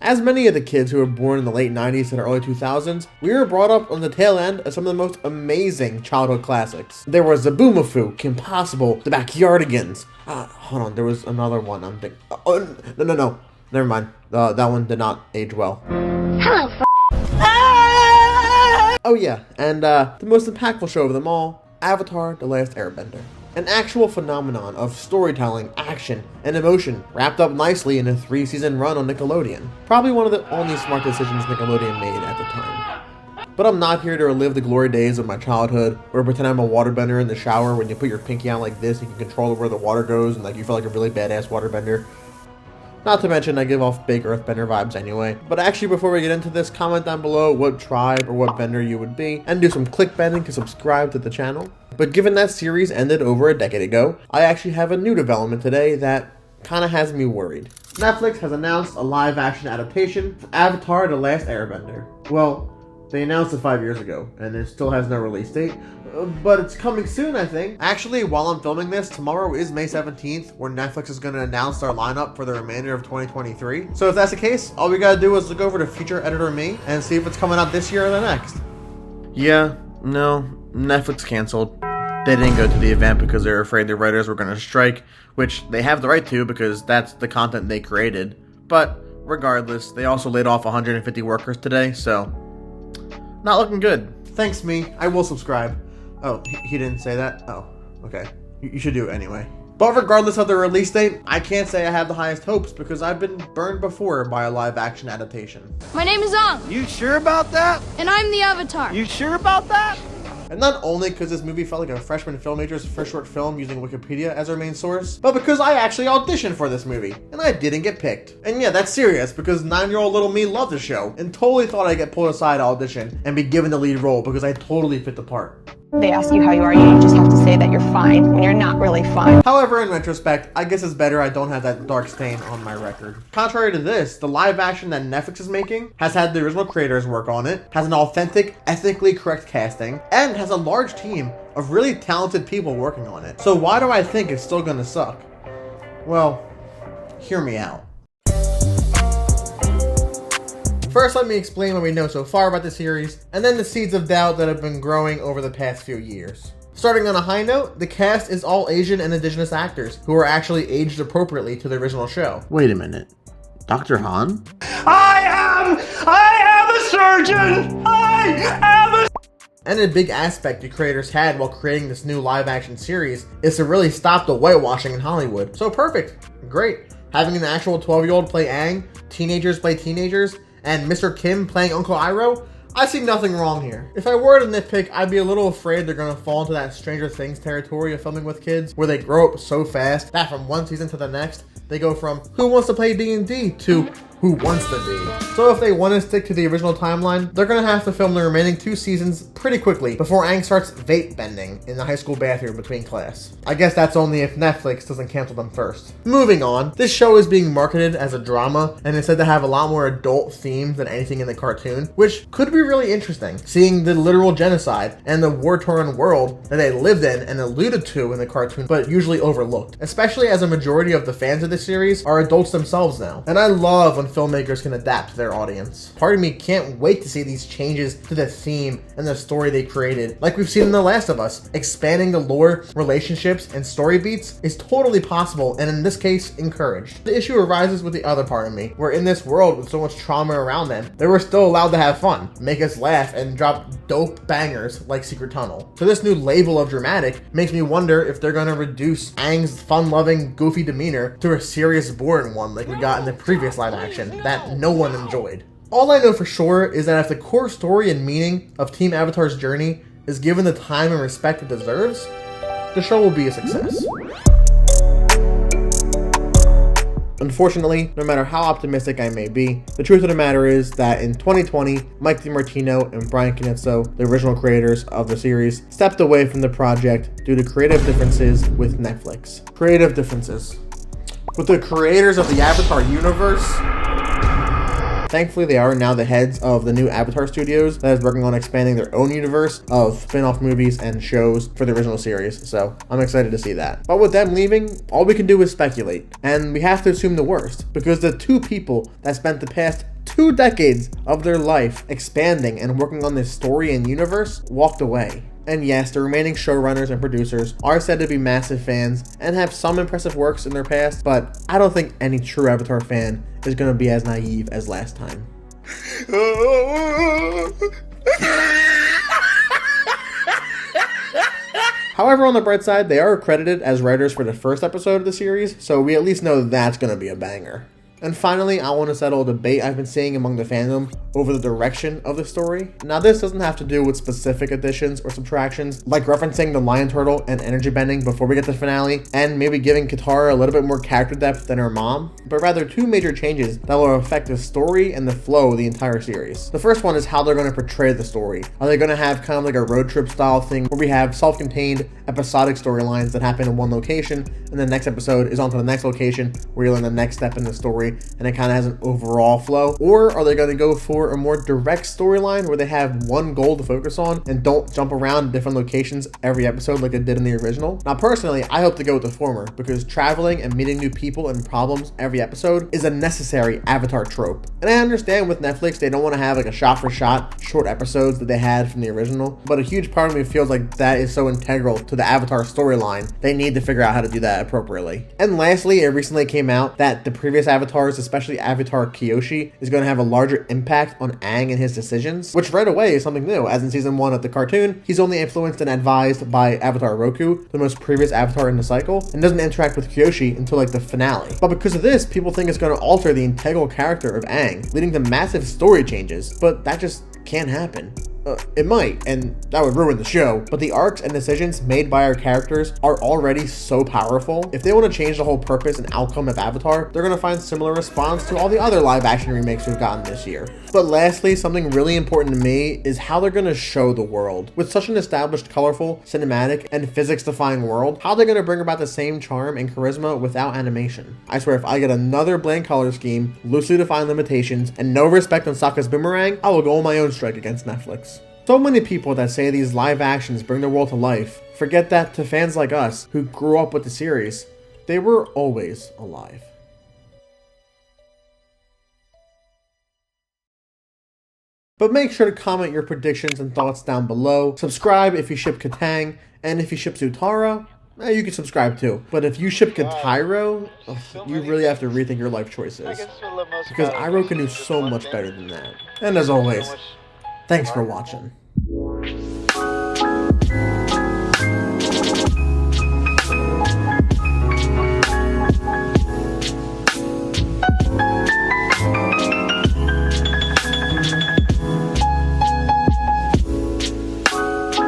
As many of the kids who were born in the late 90s and early 2000s, we were brought up on the tail end of some of the most amazing childhood classics. There was Zaboomafoo, Kim Possible, The Backyardigans. Hold on, there was another one I'm thinking. No. Never mind. That one did not age well. Hello, Oh yeah, and the most impactful show of them all, Avatar: The Last Airbender. An actual phenomenon of storytelling, action, and emotion wrapped up nicely in a 3-season run on Nickelodeon. Probably one of the only smart decisions Nickelodeon made at the time. But I'm not here to relive the glory days of my childhood, or pretend I'm a waterbender in the shower. When you put your pinky out like this, you can control where the water goes, and you feel like a really badass waterbender. Not to mention, I give off big earthbender vibes anyway. But actually, before we get into this, comment down below what tribe or what bender you would be, and do some clickbaiting to subscribe to the channel. But given that series ended over a decade ago, I actually have a new development today that kinda has me worried. Netflix has announced a live-action adaptation for Avatar: The Last Airbender. Well, they announced it 5 years ago, and it still has no release date, but it's coming soon, I think. Actually, while I'm filming this, tomorrow is May 17th, where Netflix is going to announce their lineup for the remainder of 2023. So if that's the case, all we gotta do is look over to Feature Editor Me and see if it's coming out this year or the next. Yeah, no, Netflix canceled. They didn't go to the event because they were afraid the writers were going to strike, which they have the right to because that's the content they created. But regardless, they also laid off 150 workers today, so not looking good. Thanks, me. I will subscribe. Oh, he didn't say that? Oh, okay. You should do it anyway. But regardless of the release date, I can't say I have the highest hopes because I've been burned before by a live-action adaptation. My name is Ang. You sure about that? And I'm the Avatar. You sure about that? And not only because this movie felt like a freshman film major's first short film using Wikipedia as our main source, but because I actually auditioned for this movie, and I didn't get picked. And yeah, that's serious, because 9-year-old little me loved the show, and totally thought I'd get pulled aside to audition and be given the lead role because I totally fit the part. They ask you how you are, you just have to say that you're fine when you're not really fine. However, in retrospect, I guess it's better I don't have that dark stain on my record. Contrary to this, the live action that Netflix is making has had the original creators work on it, has an authentic, ethnically correct casting, and has a large team of really talented people working on it. So why do I think it's still gonna suck? Well, hear me out. First, let me explain what we know so far about the series, and then the seeds of doubt that have been growing over the past few years. Starting on a high note, the cast is all Asian and indigenous actors, who are actually aged appropriately to the original show. Wait a minute. Dr. Han? I am a surgeon! I am a... And a big aspect the creators had while creating this new live-action series is to really stop the whitewashing in Hollywood. So perfect. Great. Having an actual 12-year-old play Aang, teenagers play teenagers, and Mr. Kim playing Uncle Iroh, I see nothing wrong here. If I were to nitpick, I'd be a little afraid they're gonna fall into that Stranger Things territory of filming with kids, where they grow up so fast that from one season to the next, they go from who wants to play D&D to who wants to be. So if they want to stick to the original timeline, they're gonna have to film the remaining 2 seasons pretty quickly before Aang starts vape bending in the high school bathroom between class. I guess that's only if Netflix doesn't cancel them first. Moving on, this show is being marketed as a drama and is said to have a lot more adult themes than anything in the cartoon, which could be really interesting, seeing the literal genocide and the war-torn world that they lived in and alluded to in the cartoon but usually overlooked, especially as a majority of the fans of the series are adults themselves now. And I love when filmmakers can adapt to their audience. Part of me can't wait to see these changes to the theme and the story they created, like we've seen in The Last of Us. Expanding the lore, relationships, and story beats is totally possible, and in this case, encouraged. The issue arises with the other part of me, where in this world with so much trauma around them, they were still allowed to have fun, make us laugh, and drop dope bangers like Secret Tunnel. So this new label of dramatic makes me wonder if they're gonna reduce Aang's fun-loving, goofy demeanor to a serious, boring one like we got in the previous live action that no one enjoyed. All I know for sure is that if the core story and meaning of Team Avatar's journey is given the time and respect it deserves, the show will be a success. Unfortunately, no matter how optimistic I may be, the truth of the matter is that in 2020, Mike DiMartino and Brian Canizzo, the original creators of the series, stepped away from the project due to creative differences with Netflix. Creative differences. With the creators of the Avatar universe, thankfully, they are now the heads of the new Avatar Studios that is working on expanding their own universe of spin-off movies and shows for the original series, so I'm excited to see that. But with them leaving, all we can do is speculate, and we have to assume the worst, because the 2 people that spent the past 2 decades of their life expanding and working on this story and universe walked away. And yes, the remaining showrunners and producers are said to be massive fans and have some impressive works in their past, but I don't think any true Avatar fan is going to be as naive as last time. However, on the bright side, they are credited as writers for the first episode of the series, so we at least know that's going to be a banger. And finally, I want to settle a debate I've been seeing among the fandom over the direction of the story. Now, this doesn't have to do with specific additions or subtractions, like referencing the lion turtle and energy bending before we get to the finale, and maybe giving Katara a little bit more character depth than her mom, but rather 2 major changes that will affect the story and the flow of the entire series. The first one is how they're going to portray the story. Are they going to have kind of like a road trip style thing where we have self-contained episodic storylines that happen in one location, and the next episode is on to the next location where you learn the next step in the story, and it kind of has an overall flow? Or are they going to go for a more direct storyline where they have one goal to focus on and don't jump around different locations every episode like it did in the original? Now, personally, I hope to go with the former, because traveling and meeting new people and problems every episode is a necessary Avatar trope. And I understand with Netflix, they don't want to have like a shot-for-shot short episodes that they had from the original, but a huge part of me feels like that is so integral to the Avatar storyline, they need to figure out how to do that appropriately. And lastly, it recently came out that the previous Avatars, especially Avatar Kyoshi, is going to have a larger impact on Aang and his decisions, which right away is something new, as in season 1 of the cartoon, he's only influenced and advised by Avatar Roku, the most previous Avatar in the cycle, and doesn't interact with Kyoshi until like the finale. But because of this, people think it's going to alter the integral character of Aang, leading to massive story changes, but that just can't happen. It might, and that would ruin the show, but the arcs and decisions made by our characters are already so powerful. If they want to change the whole purpose and outcome of Avatar, they're going to find similar response to all the other live action remakes we've gotten this year. But lastly, something really important to me is how they're going to show the world. With such an established, colorful, cinematic, and physics-defying world, how they're going to bring about the same charm and charisma without animation. I swear, if I get another blank color scheme, loosely defined limitations, and no respect on Sokka's boomerang, I will go on my own strike against Netflix. So many people that say these live actions bring the world to life forget that to fans like us who grew up with the series, they were always alive. But make sure to comment your predictions and thoughts down below. Subscribe if you ship Katang, and if you ship Zutara, you can subscribe too. But if you ship Katairo, you really have to rethink your life choices, because Iroh can do so much better than that. And as always, thanks for watching.